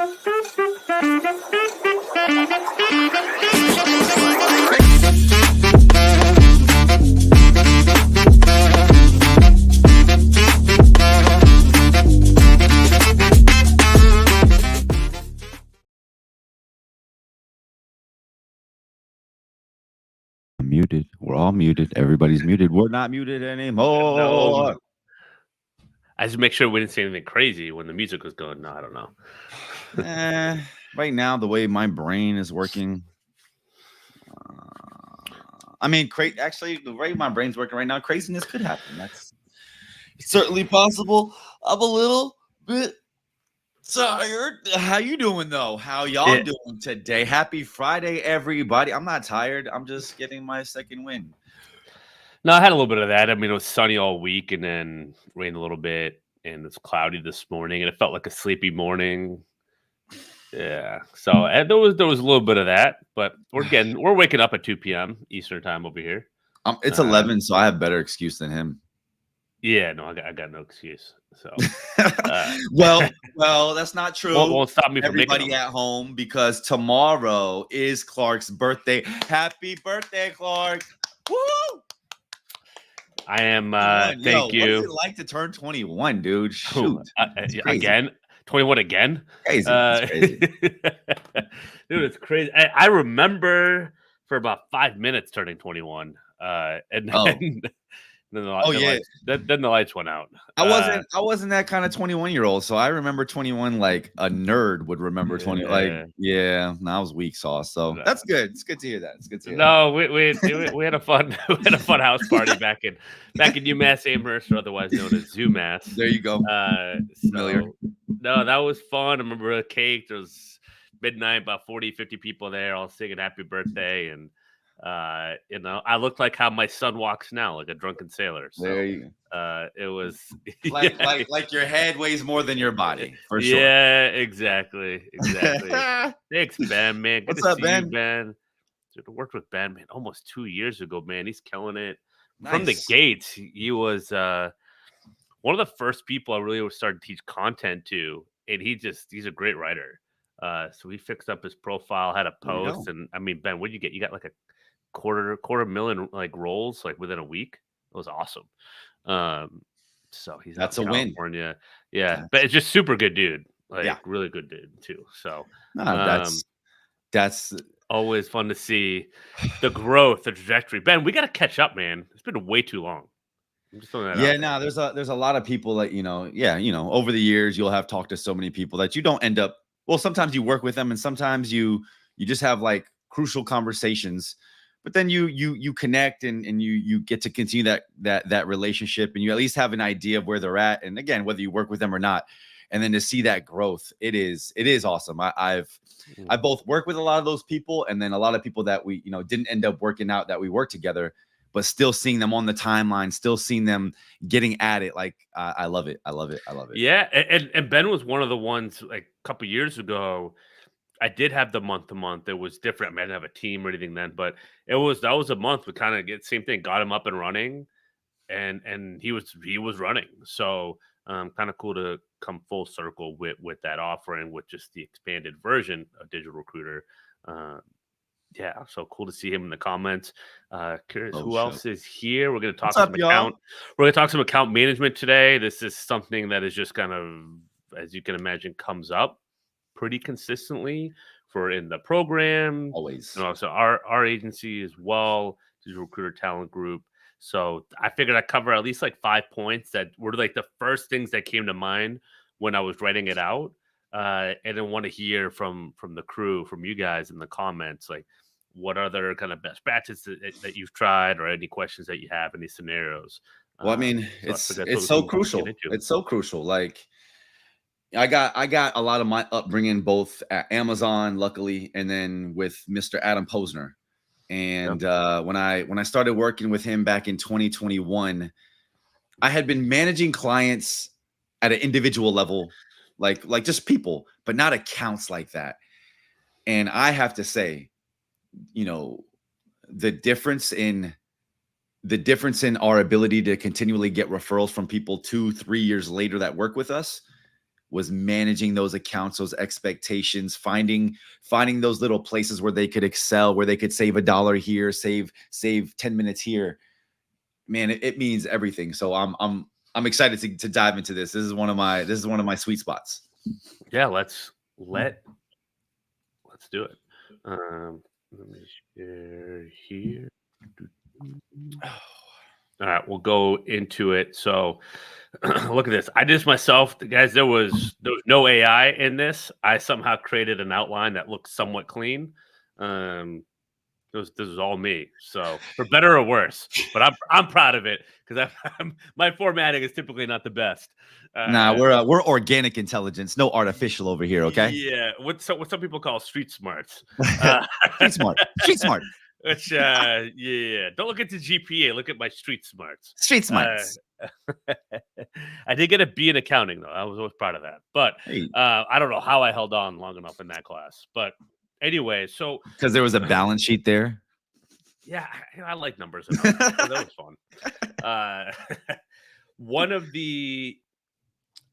Muted. We're all muted. Everybody's muted. We're not muted No, anymore. I just make sure we didn't say anything crazy when the music was going. No, I don't know. Right now, the way my brain is working, I mean, actually, the way my brain's working right now, craziness could happen. That's certainly possible. I'm a little bit tired. How you doing though? How y'all doing today? Happy Friday, everybody. I'm not tired. I'm just getting my second win. No, I had a little bit of that. I mean, it was sunny all week and then rained a little bit, and it's cloudy this morning, and it felt like a sleepy morning. Yeah, so and there was a little bit of that, but we're waking up at 2 p.m. Eastern time over here. It's 11, so I have better excuse than him. Yeah, no, I got no excuse. So, well, that's not true. Won't stop me from everybody at home, because tomorrow is Clark's birthday. Happy birthday, Clark! Woo! I am. Thank you. What is it like to turn 21, dude? Shoot, again. 21 again? Crazy. It's crazy. Dude, it's crazy. I remember for about 5 minutes turning 21. And then, then the lights went out. I wasn't that kind of 21-year-old, so I remember 21 like a nerd would remember 20. I was weak sauce. So that's good. It's good to hear that. It's good to hear. No, we had a fun house party back in UMass Amherst, or otherwise known as ZooMass. There you go. Familiar. No, that was fun. I remember a cake. There was midnight, about 40, 50 people there, all singing happy birthday. And, I looked like how my son walks now, like a drunken sailor. So, there you go. It was like your head weighs more than your body, for sure. Yeah, exactly. Thanks, Ben, man. What's up, Ben? Ben? Dude, I worked with Ben, man, almost 2 years ago, man. He's killing it. Nice. From the gates, he was one of the first people I really started to teach content to, and he's a great writer. So he fixed up his profile, had a post, and I mean, Ben, what did you get? You got like a quarter million like rolls like within a week. It was awesome. So he's that's a win. California. Yeah, but it's just super good dude. Like really good dude too. So that's always fun to see the growth, the trajectory. Ben, we got to catch up, man. It's been way too long. There's a lot of people that over the years you'll have talked to so many people that you don't end up. Well, sometimes you work with them, and sometimes you just have like crucial conversations. But then you connect and you get to continue that relationship, and you at least have an idea of where they're at. And again, whether you work with them or not, and then to see that growth, it is awesome. I both worked with a lot of those people, and then a lot of people that we didn't end up working out that we worked together, but still seeing them on the timeline, still seeing them getting at it. Like I love it. Yeah, and Ben was one of the ones like a couple years ago. I did have the month to month. It was different. I didn't have a team or anything then, but that was a month. We kind of get same thing. Got him up and running, and he was running. So kind of cool to come full circle with that offering, with just the expanded version of Digital Recruiter. So cool to see him in the comments. Curious who else is here. We're going to talk some account. We're going to talk some account management today. This is something that is just kind of, as you can imagine, comes up pretty consistently for in the program, always, and also our agency as well, Digital Recruiter Talent Group. So I figured I'd cover at least like 5 points that were like the first things that came to mind when I was writing it out, and then want to hear from the crew, from you guys in the comments, like what other kind of best practices that you've tried, or any questions that you have, any scenarios. Well, I mean, it's so crucial. It's so crucial. Like, I got a lot of my upbringing both at Amazon, luckily, and then with Mr. Adam Posner. And when I started working with him back in 2021, I had been managing clients at an individual level, like just people, but not accounts like that. And I have to say, the difference in our ability to continually get referrals from people 2-3 years later that work with us was managing those accounts, those expectations, finding those little places where they could excel, where they could save $1 here, save 10 minutes here. Man, it means everything. So I'm excited to dive into this. This is one of my sweet spots. Yeah, let's do it. Let me share here. All right, we'll go into it. So look at this. I did this myself. Guys, there was no AI in this. I somehow created an outline that looked somewhat clean. This is all me. So for better or worse, but I'm proud of it because my formatting is typically not the best. Nah, we're organic intelligence, no artificial over here. Okay. Yeah, what some people call street smarts. Street smart. Which yeah, don't look at the GPA. Look at my street smarts. Street smarts. I did get a B in accounting though. I was always proud of that. But Hey. I don't know how I held on long enough in that class. But anyway, so because there was a balance sheet there. Yeah, I like numbers. So that was fun. One of the,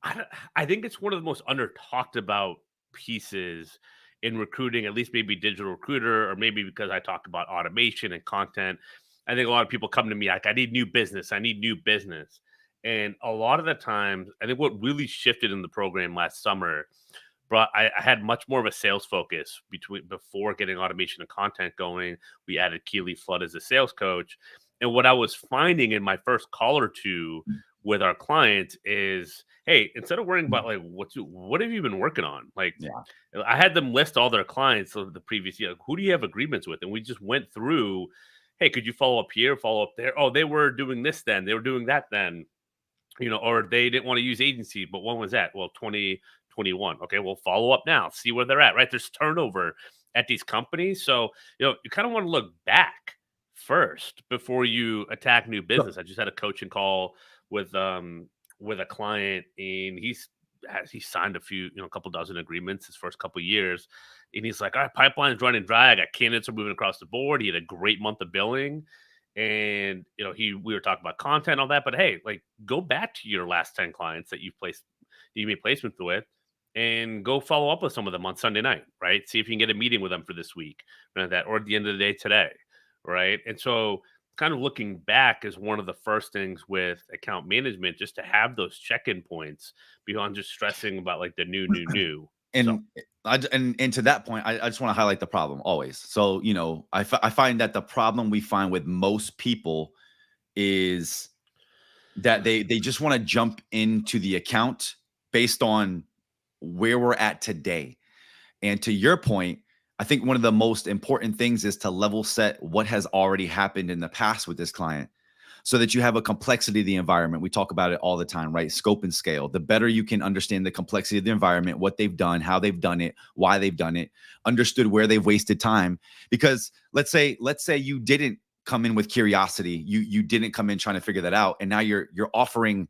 I think it's one of the most under talked about pieces in recruiting, at least maybe digital recruiter, or maybe because I talk about automation and content. I think a lot of people come to me like, I need new business. And a lot of the times, I think what really shifted in the program last summer, I had much more of a sales focus before getting automation and content going. We added Keely Flood as a sales coach. And what I was finding in my first call or two with our clients is, hey, instead of worrying about like what have you been working on? Like, I had them list all their clients of the previous year. Like, who do you have agreements with? And we just went through, hey, could you follow up here, follow up there? Oh, they were doing this then, they were doing that then, or they didn't want to use agency. But when was that? Well, 2021. Okay, we'll follow up now, see where they're at, right? There's turnover at these companies. So, you kind of want to look back first before you attack new business. I just had a coaching call with a client, and he signed a couple dozen agreements his first couple years, and he's like, all right, pipeline's running dry. I got candidates are moving across the board. He had a great month of billing. And we were talking about content, all that, but hey, like, go back to your last 10 clients that you made placements with, and go follow up with some of them on Sunday night, right? See if you can get a meeting with them for this week, or at the end of the day today, right? And so, kind of looking back is one of the first things with account management, just to have those check-in points beyond just stressing about like the new. And and to that point, I just want to highlight the problem always. So, I find that the problem we find with most people is that they just want to jump into the account based on where we're at today. And to your point, I think one of the most important things is to level set what has already happened in the past with this client, so that you have a complexity of the environment. We talk about it all the time, right? Scope and scale. The better you can understand the complexity of the environment, what they've done, how they've done it, why they've done it, understood where they've wasted time. Because let's say you didn't come in with curiosity, you didn't come in trying to figure that out, and now you're offering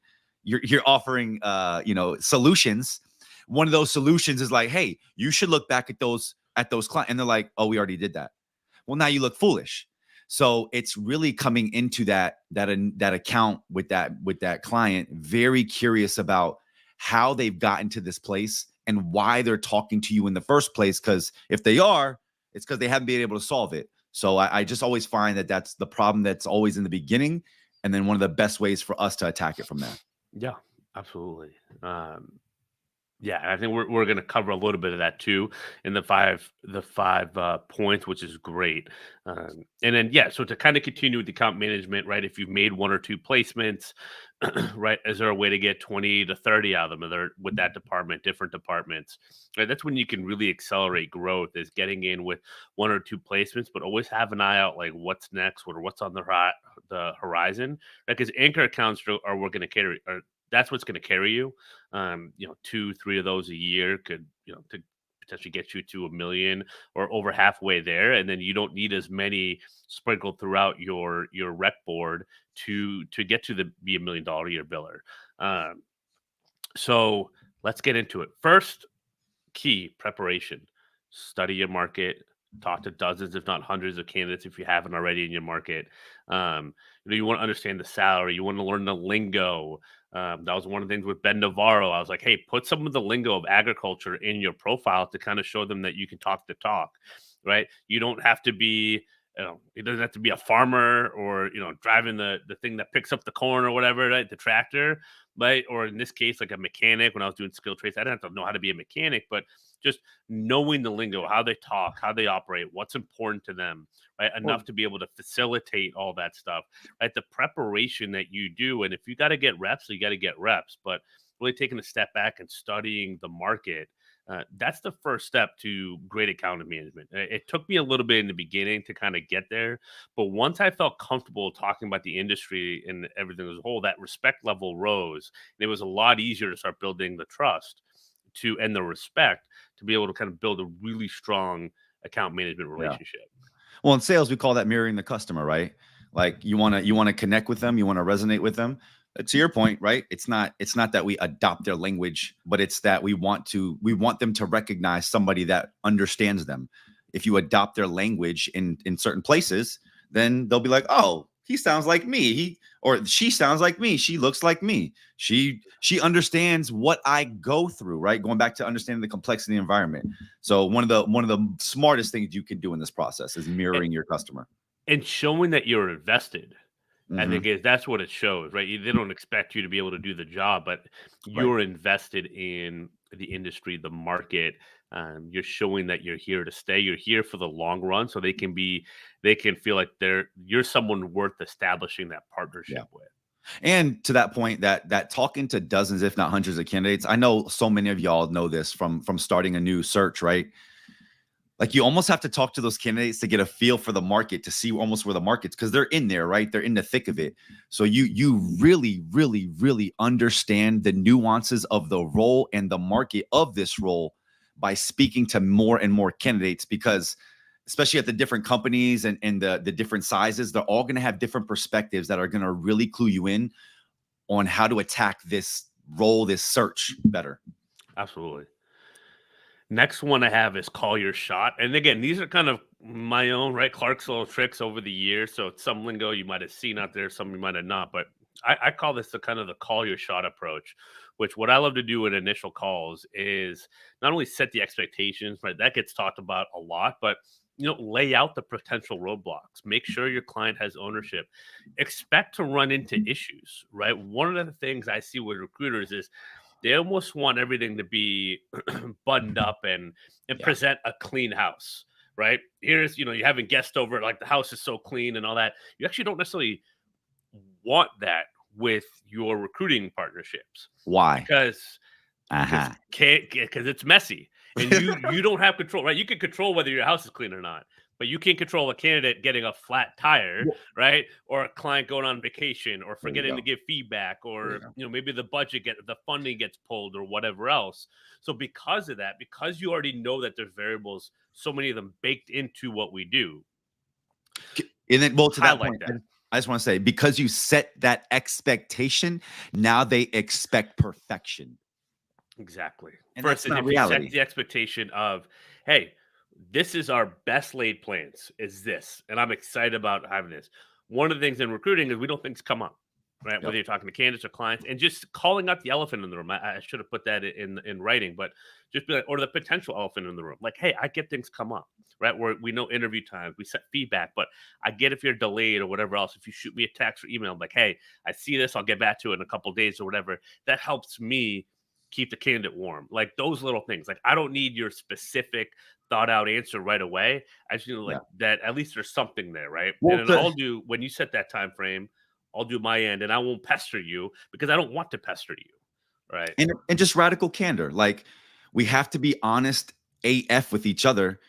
solutions. One of those solutions is like, hey, you should look back at those clients, and they're like, oh, we already did that. Well, now you look foolish. So it's really coming into that account with that client, very curious about how they've gotten to this place and why they're talking to you in the first place. Because if they are, it's because they haven't been able to solve it. So I just always find that that's the problem that's always in the beginning, and then one of the best ways for us to attack it from there. Yeah, absolutely. Yeah, I think we're going to cover a little bit of that too in the five points, which is great. And then so to kind of continue with the account management, right? If you've made 1 or 2 placements, right? Is there a way to get 20 to 30 out of them? Are there, with that department, different departments? Right? That's when you can really accelerate growth, is getting in with 1 or 2 placements, but always have an eye out, like what's next, or what's on the horizon. Because anchor accounts are we're going to carry. That's what's going to carry you. 2, 3 of those a year could, to potentially get you to $1 million or over halfway there. And then you don't need as many sprinkled throughout your rec board to get to be $1 million a year biller. So let's get into it. First key: preparation. Study your market, talk to dozens, if not hundreds of candidates if you haven't already in your market. You want to understand the salary, you want to learn the lingo. That was one of the things with Ben Navarro. I was like, hey, put some of the lingo of agriculture in your profile to kind of show them that you can talk the talk, right? You don't have to be, it doesn't have to be a farmer or, driving the thing that picks up the corn or whatever, right? The tractor, right? Or in this case, like a mechanic. When I was doing skill trades, I didn't have to know how to be a mechanic, but just knowing the lingo, how they talk, how they operate, what's important to them, right? Enough Well, to be able to facilitate all that stuff, right? The preparation that you do. And if you got to get reps, you got to get reps, but really taking a step back and studying the market. That's the first step to great account management. It took me a little bit in the beginning to kind of get there, but once I felt comfortable talking about the industry and everything as a whole, that respect level rose. And it was a lot easier to start building the trust to and the respect to be able to kind of build a really strong account management yeah. relationship. Well, in sales, we call that mirroring the customer, right? Like you want to connect with them, you want to resonate with them. To your point, right? It's not that we adopt their language, but it's that we want them to recognize somebody that understands them. If you adopt their language in certain places, then they'll be like, "Oh, he sounds like me. He or she sounds like me. She looks like me. She understands what I go through." Right? Going back to understanding the complexity of the environment. So one of the smartest things you can do in this process is And, mirroring your customer. and showing that you're invested. I think Hmm. that's what it shows, right? They don't expect you to be able to do the job, but Right. you're invested in the industry, the market. You're showing that you're here to stay. You're here for the long run, so they can feel like you're someone worth establishing that Yeah. partnership with. And to that point, that talking to dozens, if not hundreds of candidates, I know so many of y'all know this from starting a new search, right? Like you almost have to talk to those candidates to get a feel for the market, to see almost where the market's because they're in there, right? They're in the thick of it. So you really, really, really understand the nuances of the role and the market of this role by speaking to more and more candidates because especially at the different companies and the different sizes, they're all going to have different perspectives that are going to really clue you in on how to attack this role, this search better. Absolutely. Next one I have is call your shot. And again, these are kind of my own, right? Clark's little tricks over the years. So it's some lingo you might have seen out there, some you might have not. But I call this the kind of the call your shot approach, which what I love to do in initial calls is not only set the expectations, right? That gets talked about a lot, but lay out the potential roadblocks. Make sure your client has ownership. Expect to run into issues, right? One of the things I see with recruiters is they almost want everything to be buttoned up and Yeah. present a clean house, right? Here's, you having guests over, like the house is so clean and all that. You actually don't necessarily want that with your recruiting partnerships Why? because because Uh-huh. can't because it's messy and you don't have control, right? You can control whether your house is clean or not, but you can't control a candidate getting a flat tire, Well, right? Or a client going on vacation or there you forgetting to go. give feedback There you or go. maybe the funding gets pulled or whatever else. So because of that, because you already know that there's variables, so many of them baked into what we do, And then, well, to that highlight point, I that. just, I just want to say because you set that expectation, now they expect perfection, Exactly. and that's Versus not if you set reality. the expectation of, hey, this is our best laid plans, is this, and I'm excited about having this. One of the things in recruiting is we don't things come up, right? Yep. Whether you're talking to candidates or clients, and just calling out the elephant in the room. I should have put that in writing, but just be like, or the potential elephant in the room. Like, hey, I get things come up, right? Where we know interview times, we set feedback, but I get if you're delayed or whatever else. If you shoot me a text or email, like, hey, I see this, I'll get back to it in a couple of days or whatever. That helps me keep the candidate warm. Like those little things. Like I don't need your specific thought out answer right away. I just need like Yeah. that at least there's something there, right? And Well, then I'll do when you set that time frame, I'll do my end and I won't pester you because I don't want to pester you. Right. and just radical candor. Like we have to be honest AF with each other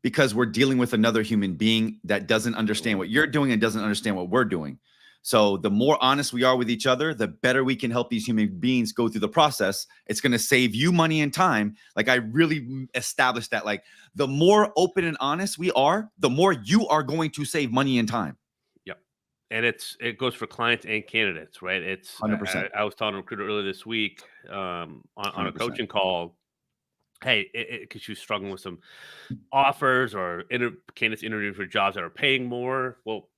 because we're dealing with another human being that doesn't understand what you're doing and doesn't understand what we're doing. So the more honest we are with each other, the better we can help these human beings go through the process. It's going to save you money and time. Like I really established that like the more open and honest we are, the more you are going to save money and time. Yep. And it goes for clients and candidates, right? It's I, 100%. I I was telling a recruiter earlier this week on a 100%. coaching call. hey, because she was struggling with some offers or candidates interviewing for jobs that are paying more. Well,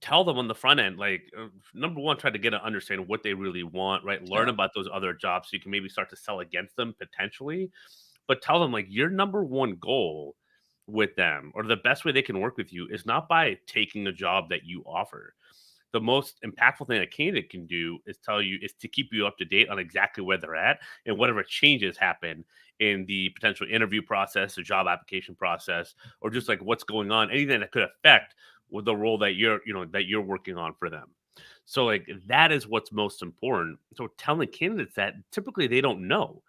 tell them on the front end, like, number one, try to get an understanding what they really want, right? Learn Yeah. about those other jobs so you can maybe start to sell against them potentially. But tell them, like, your number one goal with them or the best way they can work with you is not by taking a job that you offer. The most impactful thing a candidate can do is to keep you up to date on exactly where they're at and whatever changes happen in the potential interview process, the job application process, or just like what's going on, anything that could affect with the role that you're working on for them. So like that is what's most important. So telling candidates that typically they don't know.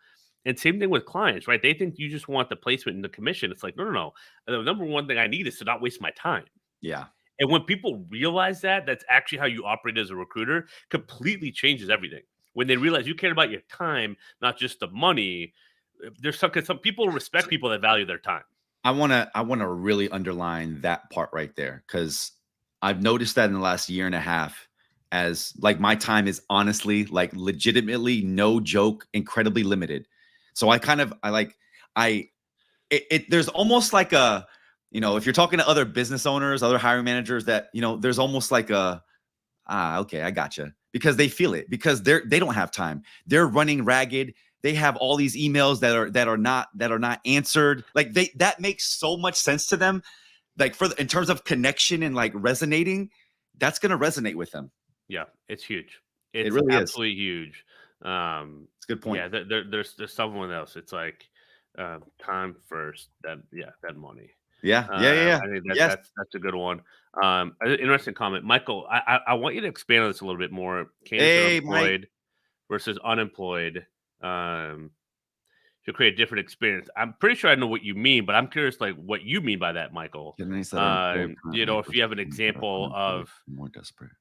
And same thing with clients, right? They think you just want the placement and the commission. It's like, no, no, no. The number one thing I need is to not waste my time. Yeah. And when people realize that, that's actually how you operate as a recruiter, completely changes everything. When they realize you care about your time, not just the money, there's some people respect people that value their time. I wanna really underline that part right there because I've noticed that in the last year and a half, as like my time is honestly, like legitimately, no joke, incredibly limited. So I there's almost like a, if you're talking to other business owners, other hiring managers, that there's almost like a, okay, I gotcha. Because they feel it, because they don't have time. They're running ragged. They have all these emails that are not answered. Like that makes so much sense to them. Like in terms of connection and like resonating, that's gonna resonate with them. Yeah, it's huge. It It's really is. absolutely huge. It's a good point. Yeah, there's someone else. It's like time first, then money. Yeah, yeah, yeah, yeah. I think Yes. that's a good one. Interesting comment, Michael. I want you to expand on this a little bit more. Candidates that are Hey, Mike. employed versus unemployed to create a different experience. I'm pretty sure I know what you mean, but I'm curious, like what you mean by that, Michael. Candidates that are employed currently If you have an versus ones that are example unemployed of and more desperate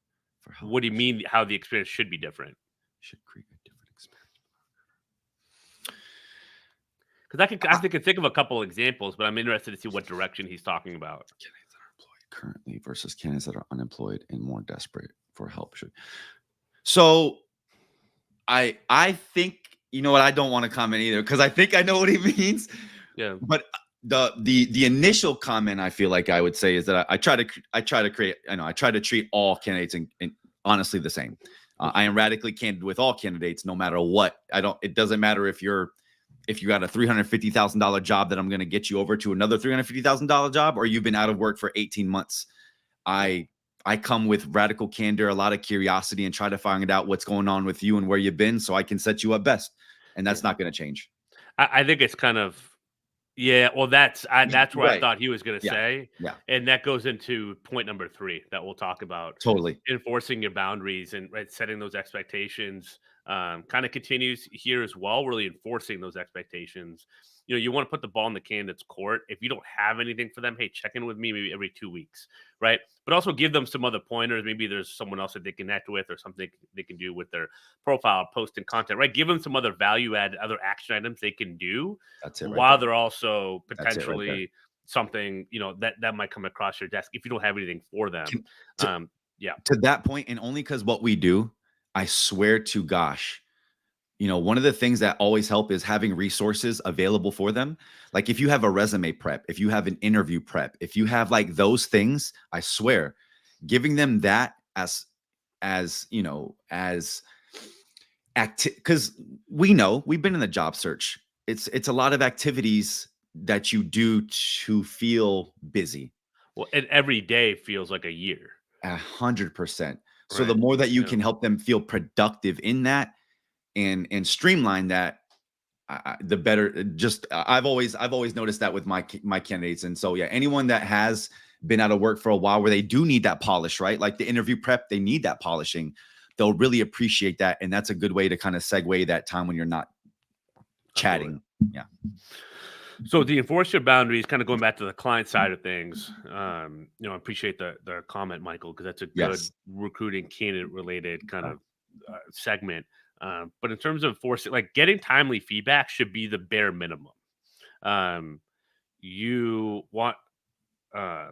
for help what do you mean, how the experience should be different? should create a different experience. Because I think of a couple examples, but I'm interested to see what direction he's talking about. Candidates that are employed currently versus candidates that are unemployed and more desperate for help should. So I think, you know what, I don't want to comment either because I think I know what he means. Yeah. But the initial comment I feel like I would say is that I try to create, I try to treat all candidates and honestly the same. I am radically candid with all candidates, no matter what. It doesn't matter if you got a $350,000 job that I'm going to get you over to another $350,000 job, or you've been out of work for 18 months. I come with radical candor, a lot of curiosity, and try to find out what's going on with you and where you've been so I can set you up best. And that's not going to change. I think it's kind of yeah. Well, that's where I Right. thought he was going to Yeah. say, Yeah. and that goes into point number 3 that we'll talk about. Totally. Enforcing your boundaries and right, setting those expectations kind of continues here as well. Really enforcing those expectations. You want to put the ball in the candidate's court. If you don't have anything for them, hey, check in with me maybe every 2 weeks, right? But also give them some other pointers. Maybe there's someone else that they connect with or something they can do with their profile, posting content, right? Give them some other value add, other action items they can do That's it right while there. they're also That's it right there. potentially something that might come across your desk if you don't have anything for them. To, Yeah. to that point, and only because what we do, I swear to gosh, one of the things that always help is having resources available for them. Like if you have a resume prep, if you have an interview prep, if you have like those things, I swear, giving them that as because we've been in the job search. It's a lot of activities that you do to feel busy. Well, and every day feels like a year, 100%. So the right? more that you Yeah. can help them feel productive in that and streamline that, the better. Just I've always noticed that with my candidates. And so yeah, anyone that has been out of work for a while where they do need that polish, right? Like the interview prep, they need that polishing. They'll really appreciate that, and that's a good way to kind of segue that time when you're not chatting. Yeah. So the enforce your boundaries, kind of going back to the client side of things. I appreciate the comment, Michael, because that's a good Yes. recruiting candidate related kind of segment. But in terms of forcing, like getting timely feedback should be the bare minimum. Um, you want, uh,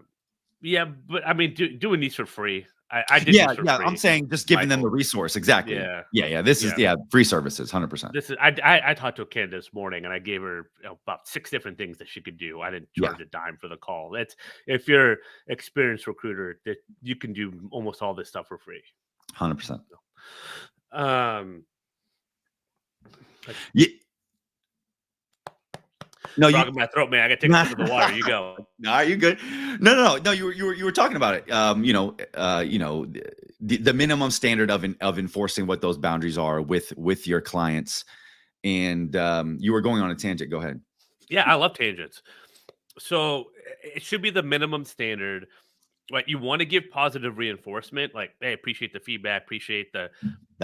yeah, but I mean, doing these for free. I did Yeah, this for yeah. I'm free. saying just giving them the Michael. resource. Exactly. Yeah. Yeah. This is Yeah. free services, 100%. This is I talked to a candidate this morning and I gave her about 6 different things that she could do. I didn't Yeah, charge a dime for the call. That's if you're experienced recruiter that you can do almost all this stuff for free. 100%. Um Yeah. No, frog you in my throat, man. I gotta take a sip of the water. You go. No, you're good. No. You were talking about it. The minimum standard of enforcing what those boundaries are with your clients, and you were going on a tangent. Go ahead. Yeah, I love tangents. So it should be the minimum standard. Right. You want to give positive reinforcement, like, hey, appreciate the feedback, appreciate That's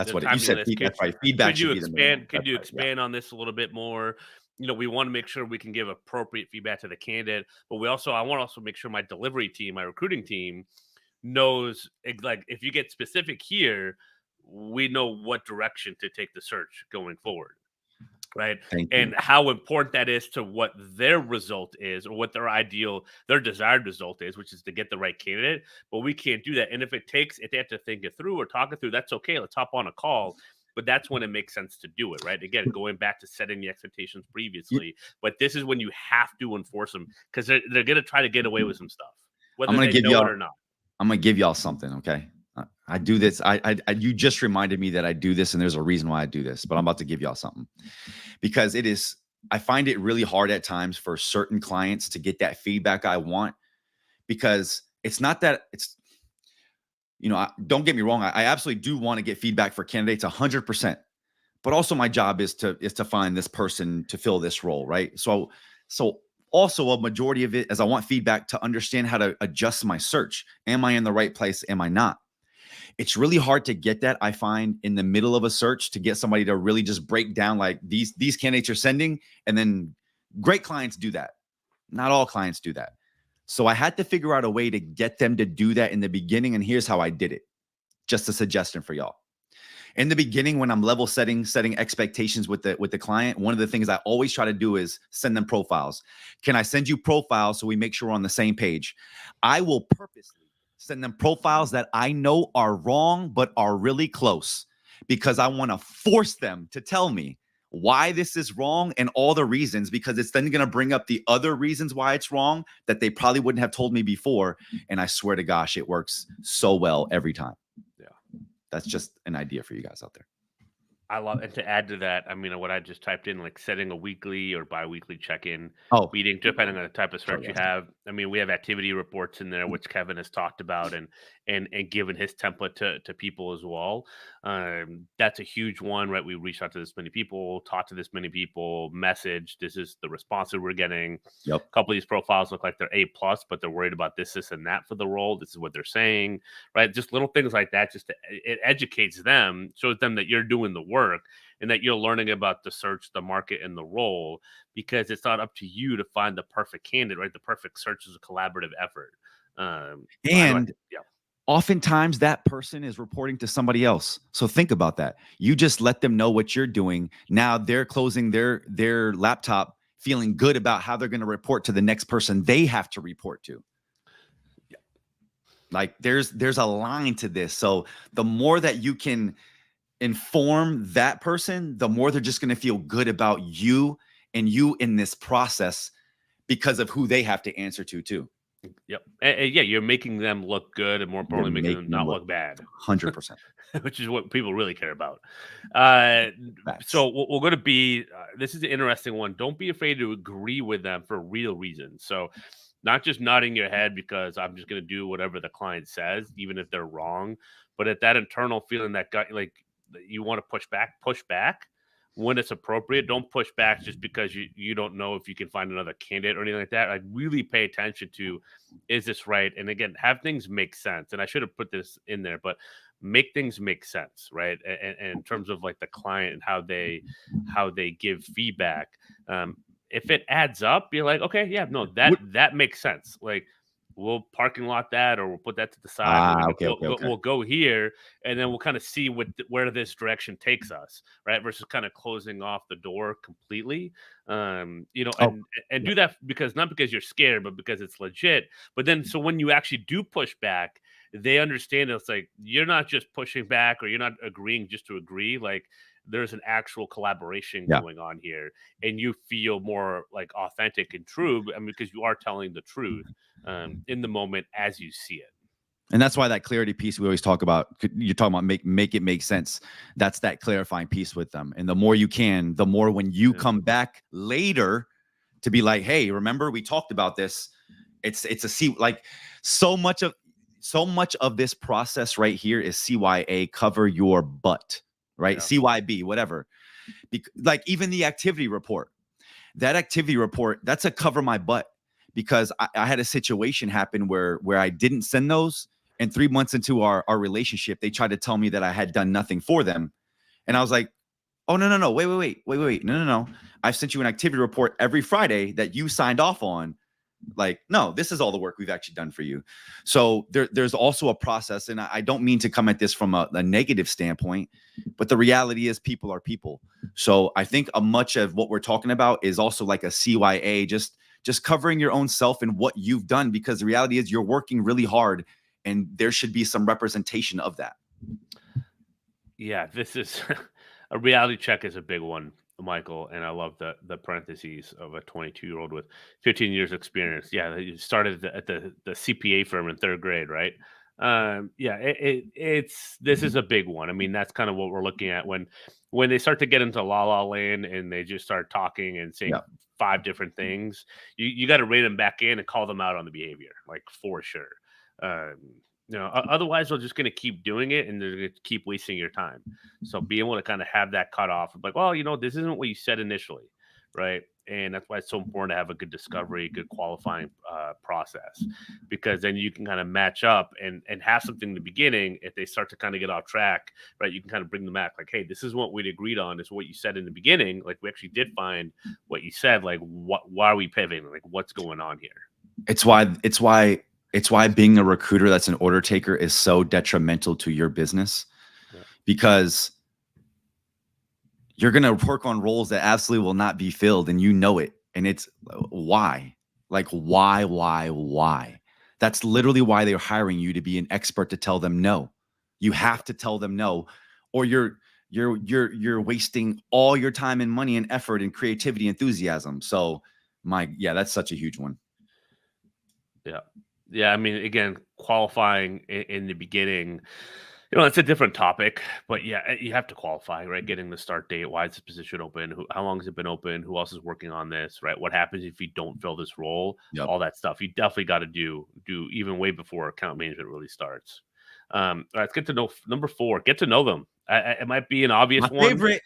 the what you said. timeliness. That's right. Feedback Could you should be the minimum. expand? Could That's you right. Yeah. expand on this a little bit more? We want to make sure we can give appropriate feedback to the candidate, but I want to also make sure my delivery team, my recruiting team, knows like if you get specific here, we know what direction to take the search going forward. Right. Thank And you. how important that is to what their result is or what their desired result is, which is to get the right candidate. But we can't do that. And if they have to think it through or talk it through, that's okay. Let's hop on a call. But that's when it makes sense to do it. Right. Again, going back to setting the expectations You- previously. But this is when you have to enforce them because they're going to try to get away with some stuff, I'm whether gonna they give know it y'all. or not. I'm gonna give y'all something. Okay. I do this. You just reminded me that I do this, and there's a reason why I do this. But I'm about to give y'all something because it is. I find it really hard at times for certain clients to get that feedback I want because it's not that it's. Don't get me wrong. I absolutely do want to get feedback for candidates 100%. But also my job is to find this person to fill this role, right? So also a majority of it is I want feedback to understand how to adjust my search. Am I in the right place? Am I not? It's really hard to get that, I find, in the middle of a search to get somebody to really just break down like these candidates are sending, and then great clients do that. Not all clients do that. So I had to figure out a way to get them to do that in the beginning, and here's how I did it. Just a suggestion for y'all. In the beginning, when I'm level setting expectations with the client, one of the things I always try to do is send them profiles. Can I send you profiles so we make sure we're on the same page? I will purposely send them profiles that I know are wrong, but are really close because I want to force them to tell me why this is wrong and all the reasons, because it's then going to bring up the other reasons why it's wrong that they probably wouldn't have told me before. And I swear to gosh, it works so well every time. That's just an idea for you guys out there. I love, and to add to that, I mean, what I just typed in, like setting a weekly or bi-weekly check-in meeting, depending on the type of search you have. I mean, we have activity reports in there, which Kevin has talked about and given his template to people as well. That's a huge one, right? We reached out to this many people, talked to this many people, message. This is the response that we're getting. Yep. A couple of these profiles look like they're A+, but they're worried about this, and that for the role. This is what they're saying, right? Just little things like that. It educates them, shows them that you're doing the work and that you're learning about the search, the market, and the role, because it's not up to you to find the perfect candidate, right? The perfect search is a collaborative effort. Oftentimes that person is reporting to somebody else. So think about that. You just let them know what you're doing. Now they're closing their laptop feeling good about how they're going to report to the next person they have to report to. Yeah. Like there's a line to this. So the more that you can inform that person, the more they're just going to feel good about you and you in this process because of who they have to answer to too. Yep. And you're making them look good, and more importantly, making them not look bad. 100%. Which is what people really care about. So we're going to be, this is an interesting one. Don't be afraid to agree with them for real reasons. So not just nodding your head because I'm just going to do whatever the client says, even if they're wrong, but at that internal feeling that got like you want to push back when it's appropriate. Don't push back just because you don't know if you can find another candidate or anything like that. Like really pay attention to, is this right? And again, have things make sense. And I should have put this in there, but make things make sense, right? And in terms of like the client and how they give feedback. If it adds up, you're like, okay, yeah, no, that makes sense. Like we'll parking lot that, or we'll put that to the side. We'll go here, and then we'll kind of see where this direction takes us, right? Versus kind of closing off the door completely, and do that not because you're scared, but because it's legit. But then, so when you actually do push back, they understand it's like you're not just pushing back or you're not agreeing just to agree. Like there's an actual collaboration Yeah. going on here, and you feel more like authentic and true. I mean, because you are telling the truth in the moment as you see it. And that's why that clarity piece we always talk about, you're talking about make it make sense. That's that clarifying piece with them. And the more you can, the more when you come back later to be like, hey, remember we talked about this. It's like so much of this process right here is CYA, cover your butt, right? Yeah. CYB, whatever. Like even the activity report, that's a cover my butt, because I had a situation happen where I didn't send those. And 3 months into our relationship, they tried to tell me that I had done nothing for them. And I was like, oh, no, wait. No. I've sent you an activity report every Friday that you signed off on. Like, no, this is all the work we've actually done for you. So there's also a process. And I don't mean to come at this from a negative standpoint, but the reality is people are people. So I think a much of what we're talking about is also like a CYA, just covering your own self and what you've done, because the reality is you're working really hard. And there should be some representation of that. Yeah, this is a reality check is a big one, Michael. And I love the parentheses of a 22-year-old with 15 years experience. Yeah, you started at the CPA firm in 3rd grade, right? Yeah, this is a big one. I mean, that's kind of what we're looking at when they start to get into la la land and they just start talking and saying 5 different things. You got to rein them back in and call them out on the behavior, like for sure. Otherwise they're just going to keep doing it and they're going to keep wasting your time. So be able to kind of have that cut off, like, well, this isn't what you said initially, right? And that's why it's so important to have a good discovery, good qualifying process, because then you can kind of match up and have something in the beginning. If they start to kind of get off track, right, you can kind of bring them back, like, hey, this is what we'd agreed on. This is what you said in the beginning. Like, we actually did find what you said. Like, why are we pivoting? Like, what's going on here? It's why being a recruiter that's an order taker is so detrimental to your business, because you're going to work on roles that absolutely will not be filled, and you know it. And it's why? Like, why? That's literally why they're hiring you, to be an expert, to tell them no. You have to tell them no, or you're wasting all your time and money and effort and creativity, enthusiasm. So that's such a huge one. Yeah, I mean, again, qualifying in the beginning, it's a different topic, but yeah, you have to qualify, right? Getting the start date, why is this position open? How long has it been open? Who else is working on this, right? What happens if you don't fill this role? All that stuff. You definitely got to do even way before account management really starts. All right, let's get to know number 4. Get to know them. It might be an obvious one, favorite,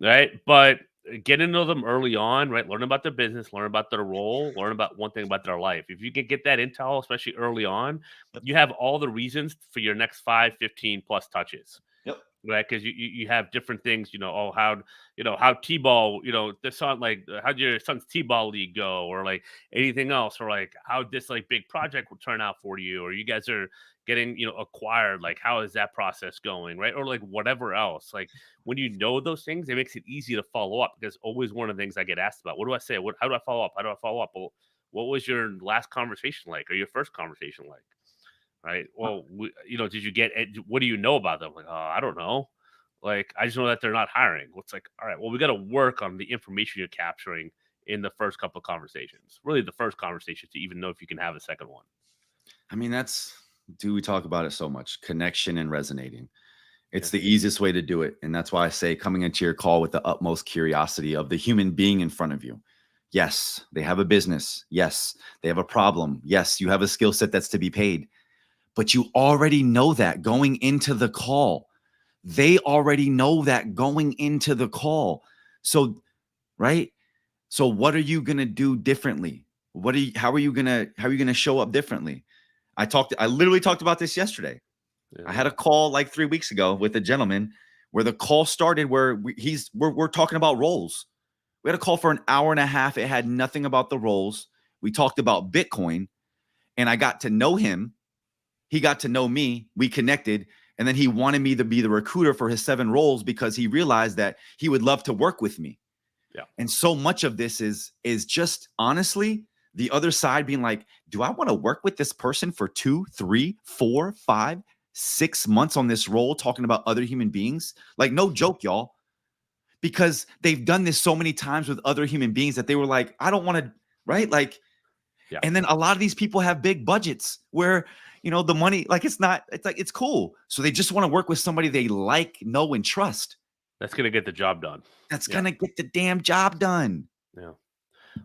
right? But get to know them early on, right? Learn about their business, learn about their role, learn about one thing about their life. If you can get that intel, especially early on, you have all the reasons for your next 5, 15 plus touches. Right, because you have different things, how T-ball, the son, like, how'd your son's T-ball league go, or like anything else, or like how this like big project will turn out for you, or you guys are getting acquired, like how is that process going, right? Or like whatever else. Like when you know those things, it makes it easy to follow up, because always one of the things I get asked about, what do I say? How do I follow up? Well, what was your last conversation like, or your first conversation like? Right. Well, did you get what do you know about them? Like, I don't know. Like, I just know that they're not hiring. It's like, all right, well, we got to work on the information you're capturing in the first couple of conversations. Really, the first conversation to even know if you can have a second one. I mean, we talk about it so much, connection and resonating. It's the easiest way to do it. And that's why I say coming into your call with the utmost curiosity of the human being in front of you. Yes, they have a business. Yes, they have a problem. Yes, you have a skill set that's to be paid. But you already know that going into the call. They already know that going into the call. So, right? So what are you going to do differently? How are you going to show up differently? I literally talked about this yesterday. I had a call like 3 weeks ago with a gentleman where the call started where we're talking about roles. We had a call for an hour and a half. It had nothing about the roles. We talked about Bitcoin, and I got to know him. He got to know me. We connected. And then he wanted me to be the recruiter for his 7 roles because he realized that he would love to work with me. Yeah. And so much of this is just honestly the other side being like, do I want to work with this person for 2, 3, 4, 5, 6 months on this role talking about other human beings? Like, no joke, y'all, because they've done this so many times with other human beings that they were like, I don't want to, right? Like, Yeah. and then a lot of these people have big budgets where, the money, like, it's like, it's cool. So they just want to work with somebody they like, know, and trust. That's going to get the job done. That's Yeah. going to get the damn job done. Yeah.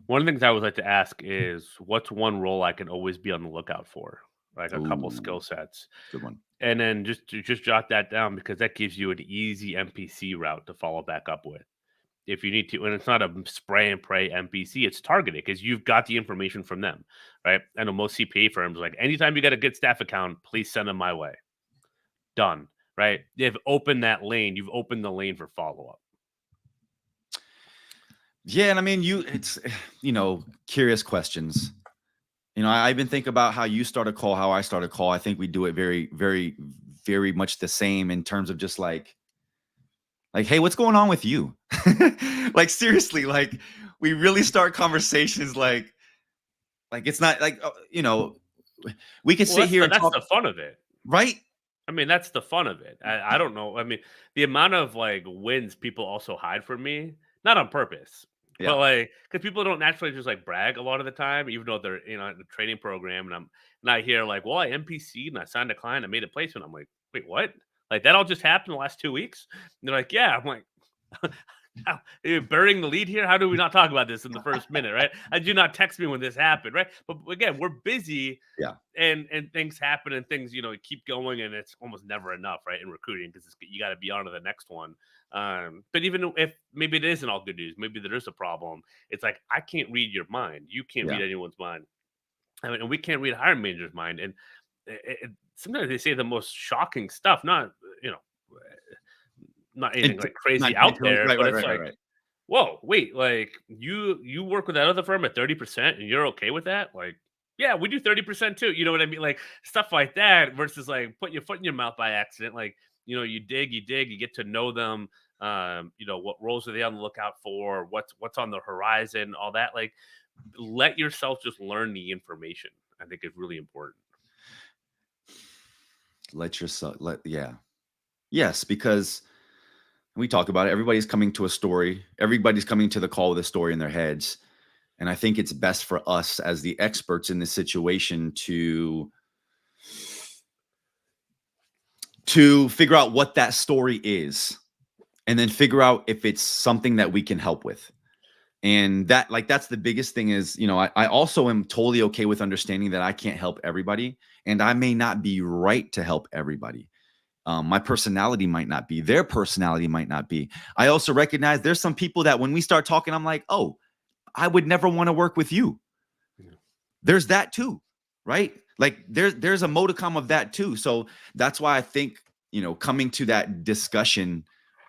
One of the things I would like to ask is what's one role I can always be on the lookout for? Like a couple skill Ooh, sets. good one. And then just jot that down because that gives you an easy MPC route to follow back up with. If you need to, and it's not a spray and pray MPC, it's targeted because you've got the information from them, right? I know most CPA firms like anytime you got a good staff account, please send them my way. Done, right? They've opened that lane. You've opened the lane for follow up. Yeah, and I mean, it's curious questions. I've been thinking about how you start a call, how I start a call. I think we do it very, very, very much the same in terms of just like, hey, what's going on with you? Like, seriously, like, we really start conversations like it's not like, we could sit here and That's talk, the fun of it. right? I mean, that's the fun of it. I don't know. I mean, the amount of like wins people also hide from me, not on purpose, Yeah. but like because people don't naturally just like brag a lot of the time, even though they're in the training program, and I'm not here like, well, I MPC'd and I signed a client, I made a placement. I'm like, wait, what? Like that all just happened the last 2 weeks? And they're like, yeah. I'm like, you're burying the lead here. How do we not talk about this in the first minute, right? I do not text me when this happened, right? But again, we're busy, Yeah. and things happen, and things keep going, and it's almost never enough, right? In recruiting, because you got to be on to the next one. But even if maybe it isn't all good news, maybe there is a problem. It's like I can't read your mind. You can't Yeah. read anyone's mind. I mean, and we can't read a hiring manager's mind. And sometimes they say the most shocking stuff. Not not anything like crazy Not out there, right, but right, it's right, right, like, right. whoa, wait, like you work with that other firm at 30% and you're okay with that? Like, yeah, we do 30% too. You know what I mean? Like stuff like that versus like putting your foot in your mouth by accident. Like, you dig, you get to know them. What roles are they on the lookout for? What's on the horizon? All that. Like, let yourself just learn the information. I think is really important. Yeah. Yes, because we talk about it. Everybody's coming to a story. Everybody's coming to the call with a story in their heads. And I think it's best for us as the experts in this situation to figure out what that story is and then figure out if it's something that we can help with. And that's the biggest thing is, I also am totally okay with understanding that I can't help everybody and I may not be right to help everybody. My personality might not be, their personality might not be. I also recognize there's some people that when we start talking, I'm like, oh, I would never want to work with you. Yeah. There's that too, right? Like there's a modicum of that too. So that's why I think, coming to that discussion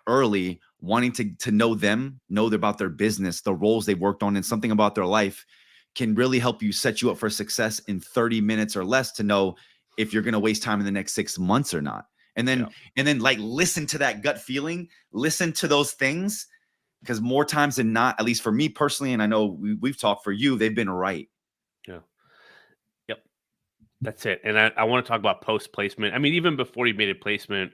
early, wanting to know them, know about their business, the roles they've worked on, and something about their life can really help you set you up for success in 30 minutes or less to know if you're going to waste time in the next 6 months or not. And then like listen to that gut feeling, listen to those things, because more times than not, at least for me personally, and I know we've talked for you, they've been right. Yeah. Yep. That's it. And I want to talk about post placement. I mean, even before you made a placement,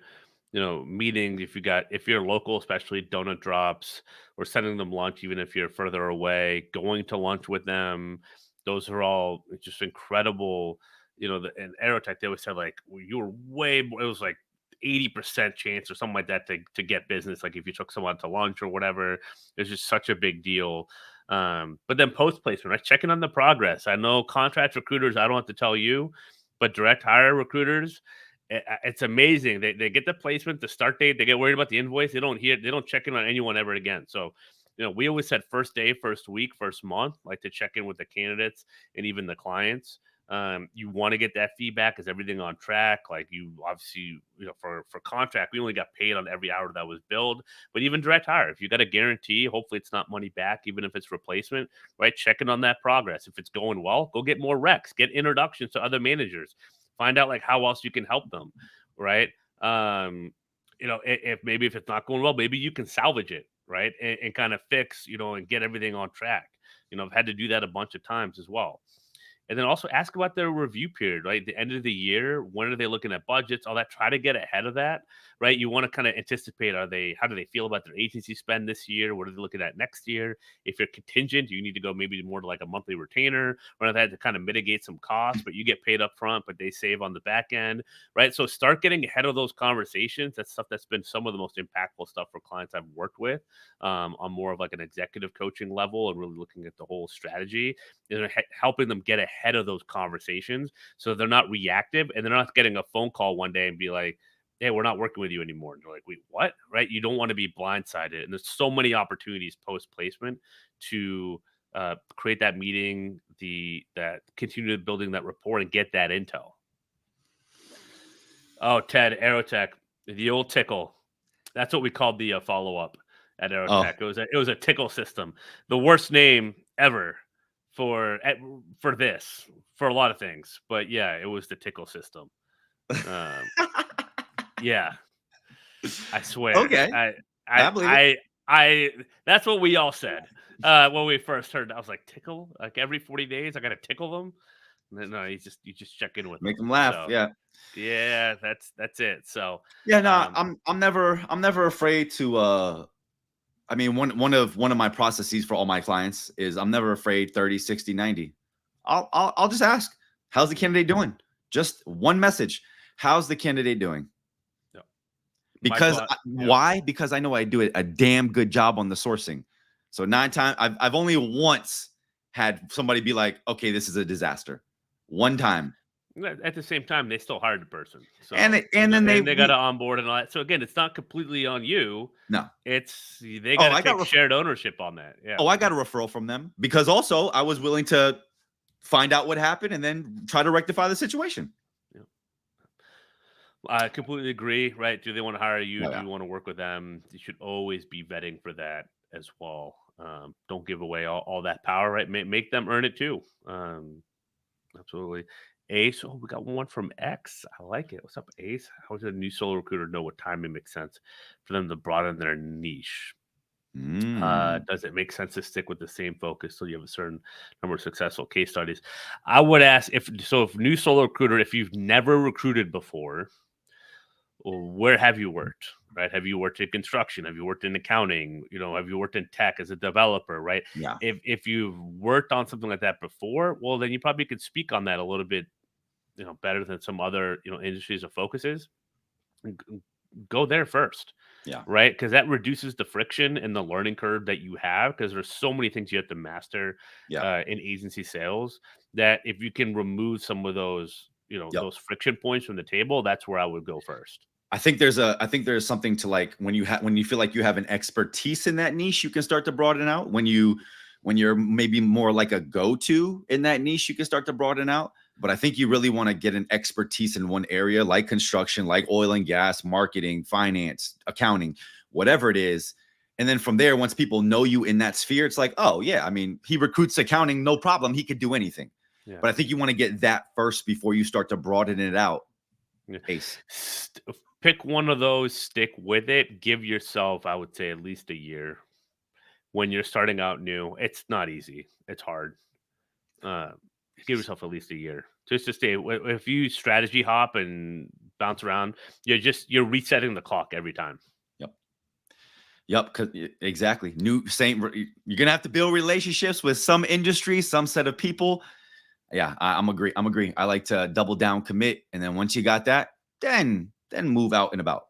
meetings, if you're local, especially donut drops or sending them lunch, even if you're further away, going to lunch with them, those are all just incredible. And Aerotech, they always said like you were way more, it was like 80% chance or something like that to get business. Like if you took someone to lunch or whatever, it's just such a big deal. But then post placement, right? Checking on the progress. I know contract recruiters, I don't have to tell you, but direct hire recruiters, it's amazing. They get the placement, the start date, they get worried about the invoice. They don't check in on anyone ever again. So, we always said first day, first week, first month, like to check in with the candidates and even the clients. You want to get that feedback. Is everything on track? Like you obviously, for contract, we only got paid on every hour that was billed, but even direct hire, if you got a guarantee, hopefully it's not money back, even if it's replacement, right? Checking on that progress. If it's going well, go get more recs, get introductions to other managers, find out like how else you can help them, right? If it's not going well, maybe you can salvage it, right? And kind of fix, and get everything on track. I've had to do that a bunch of times as well. And then also ask about their review period, right? The end of the year, when are they looking at budgets, all that. Try to get ahead of that, right? You want to kind of anticipate, how do they feel about their agency spend this year? What are they looking at next year? If you're contingent, you need to go maybe more to like a monthly retainer, or that to kind of mitigate some costs, but you get paid up front, but they save on the back end, right? So start getting ahead of those conversations. That's stuff that's been some of the most impactful stuff for clients I've worked with, on more of like an executive coaching level, and really looking at the whole strategy, and helping them get ahead of those conversations so they're not reactive, and they're not getting a phone call one day and be like, "Hey, we're not working with you anymore." And they're like, "Wait, what?" Right? You don't want to be blindsided. And there's so many opportunities post placement to create that meeting, that continue building that rapport and get that intel. Oh, Ted, Aerotech, the old tickle. That's what we called the follow up at Oh, Aerotech. It was a tickle system. The worst name ever for this, for a lot of things. But yeah, it was the tickle system. Um, yeah, I swear. okay. I I I believe it. I I that's what we all said when we first heard. I was like, tickle? Like every 40 days I got to tickle them? No, you just check in with Make them. them laugh. So Yeah. yeah, that's it. So Yeah, no, um, I'm never afraid to I mean one of my processes for all my clients is I'm never afraid 30, 60, 90. I'll just ask, how's the candidate doing? Just one message. How's the candidate doing? yeah, my Because thought. Yeah. why? Because I know I do a damn good job on the sourcing. So 9 times I've only once had somebody be like, okay, this is a disaster. One time. At the same time, they still hired the person, And so then they and they got we to onboard and all that. So again, it's not completely on you. no. It's they got Oh, to I got take shared ownership on that. Yeah, I got a referral from them because also I was willing to find out what happened and then try to rectify the situation. yeah. I completely agree. Right? Do they want to hire you? Oh, Do yeah. you want to work with them? You should always be vetting for that as well. Don't give away all that power. Right? Make them earn it too. Absolutely. Ace. Oh, we got one from X. I like it. What's up, Ace? How does a new solo recruiter know what timing makes sense for them to broaden their niche? Mm, Does it make sense to stick with the same focus till you have a certain number of successful case studies? I would ask, if new solo recruiter, if you've never recruited before, where have you worked? Right? Have you worked in construction? Have you worked in accounting? Have you worked in tech as a developer? Right? yeah. If you've worked on something like that before, well, then you probably could speak on that a little bit, better than some other industries or focuses. G- Go there first, Yeah. right? Because that reduces the friction and the learning curve that you have. Because there's so many things you have to master Yeah. in agency sales, that if you can remove some of those, Yep. those friction points from the table, that's where I would go first. I think there's something to like when you feel like you have an expertise in that niche, you can start to broaden out. When you're maybe more like a go-to in that niche, you can start to broaden out. But I think you really want to get an expertise in one area, like construction, like oil and gas, marketing, finance, accounting, whatever it is. And then from there, once people know you in that sphere, it's like, oh yeah, I mean, he recruits accounting, no problem. He could do anything. Yeah. But I think you want to get that first before you start to broaden it out. Yeah. Ace. Pick one of those, stick with it. Give yourself, I would say, at least a year when you're starting out new. It's not easy. It's hard. Uh, give yourself at least a year just to stay. If you strategy hop and bounce around, you're resetting the clock every time. Yep. Yep. Cause exactly. You're gonna have to build relationships with some industry, some set of people. Yeah, I'm agree. I'm agree. I like to double down, commit, and then once you got that, then move out and about.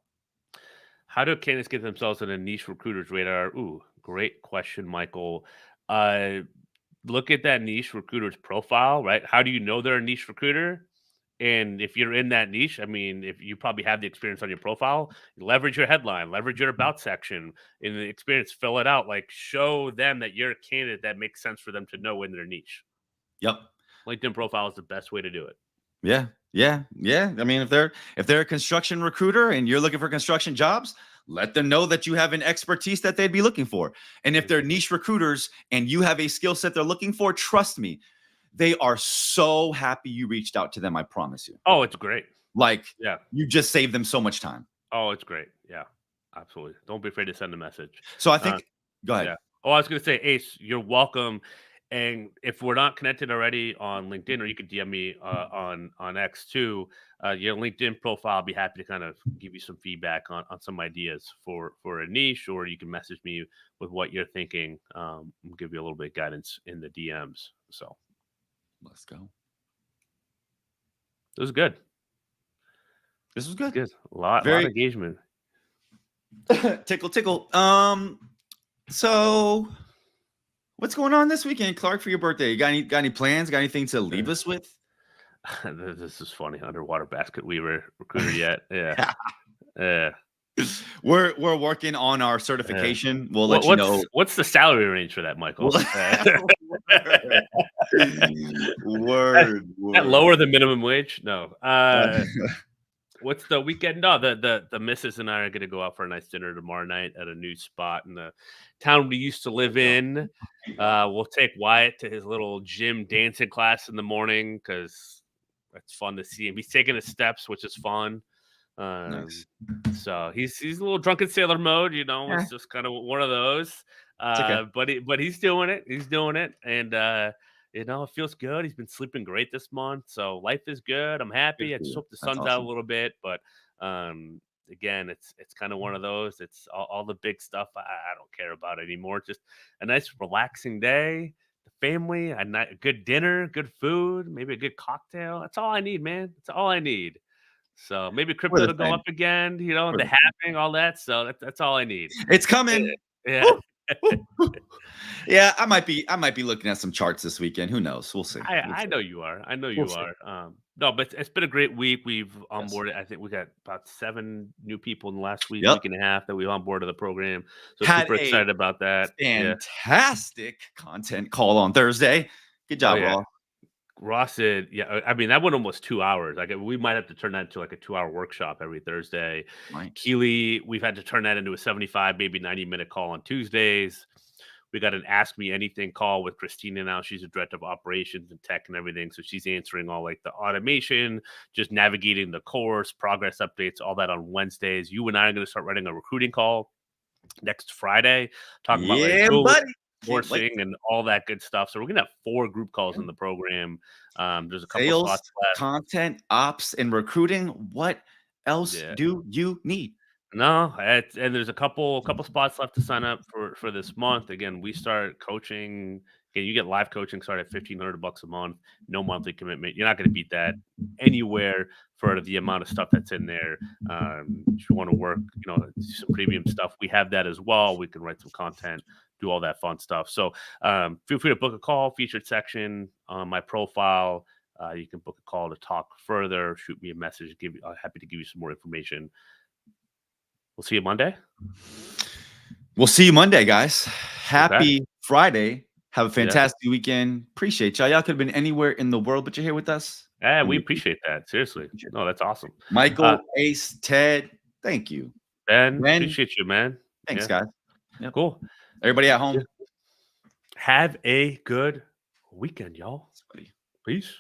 How do candidates get themselves on a niche recruiter's radar? Ooh, great question, Michael. Uh, Look at that niche recruiter's profile, right? How do you know they're a niche recruiter? And if you're in that niche, I mean, if you probably have the experience on your profile, leverage your headline, leverage your about section in the experience, fill it out, like show them that you're a candidate that makes sense for them to know in their niche. Yep. LinkedIn profile is the best way to do it. Yeah. Yeah. Yeah. I mean, if they're a construction recruiter and you're looking for construction jobs, let them know that you have an expertise that they'd be looking for. And if they're niche recruiters and you have a skill set they're looking for, trust me, they are so happy you reached out to them. I promise you. Oh, it's great. Like Yeah. you just saved them so much time. Oh, it's great. Yeah, absolutely. Don't be afraid to send a message. So I Uh, think, go ahead. yeah. Oh, I was going to say, Ace, you're welcome. And if we're not connected already on LinkedIn, or you could DM me on X too, your LinkedIn profile. I'll be happy to kind of give you some feedback on some ideas for a niche, or you can message me with what you're thinking. And give you a little bit of guidance in the DMs. So Let's go. it was good. This was good. Good. A lot Very of engagement. tickle. So what's going on this weekend, Clark, for your birthday? You got any plans? Got anything to leave us with? This is funny. Underwater basket weaver recruiter yet? Yeah. Yeah. We're working on our certification. We'll let you know. What's the salary range for that, Michael? Word. That lower than minimum wage? No. What's the weekend? No, the missus and I are going to go out for a nice dinner tomorrow night at a new spot in the town we used to live in. We'll take Wyatt to his little gym dancing class in the morning because it's fun to see him. He's taking his steps, which is fun. Nice. So he's a little drunken sailor mode, It's just kind of one of those. Okay. But he's doing it. He's doing it, and it feels good. He's been sleeping great this month, so life is good. I'm happy. I just hope the sun's out a little bit, but again, it's kind of one of those. It's all the big stuff I don't care about anymore. Just a nice relaxing day, the family, a good dinner, good food, maybe a good cocktail. That's all I need, man. That's all I need. So maybe crypto to go up again, the halving, all that. So that's all I need. It's coming. Yeah. Yeah, I might be looking at some charts this weekend. Who knows? We'll see. I know you are. I know you are. No, but it's been a great week. We've onboarded. I think we got about 7 new people in the last week and a half that we onboarded the program. So super excited about that. Fantastic content call on Thursday. Good job, Ross. Ross said, I mean, that went almost 2 hours. Like, we might have to turn that into like a 2-hour workshop every Thursday. Right. Keely, we've had to turn that into a 75, maybe 90-minute call on Tuesdays. We got an Ask Me Anything call with Christina now. She's a director of operations and tech and everything. So she's answering all like the automation, just navigating the course, progress updates, all that on Wednesdays. You and I are going to start running a recruiting call next Friday, talking about like sourcing and all that good stuff. So we're gonna have 4 group calls in the program. There's a couple sales, spots left. Content, ops, and recruiting. What else do you need? No, and there's a couple spots left to sign up for this month. Again, we start coaching. Again, you get live coaching start at $1,500 a month, no monthly commitment. You're not going to beat that anywhere for the amount of stuff that's in there. If you want to work, some premium stuff, we have that as well. We can write some content, do all that fun stuff. So feel free to book a call, featured section on my profile. You can book a call to talk further, shoot me a message. Happy to give you some more information. We'll see you Monday. We'll see you Monday, guys. Happy Friday. Have a fantastic weekend. Appreciate y'all. Y'all could have been anywhere in the world, but you're here with us. Yeah, we appreciate that. Seriously. No, that's awesome. Michael, Ace, Ted, thank you. Ben, appreciate you, man. Thanks, guys. Yep. Cool. Everybody at home. Have a good weekend, y'all. Peace.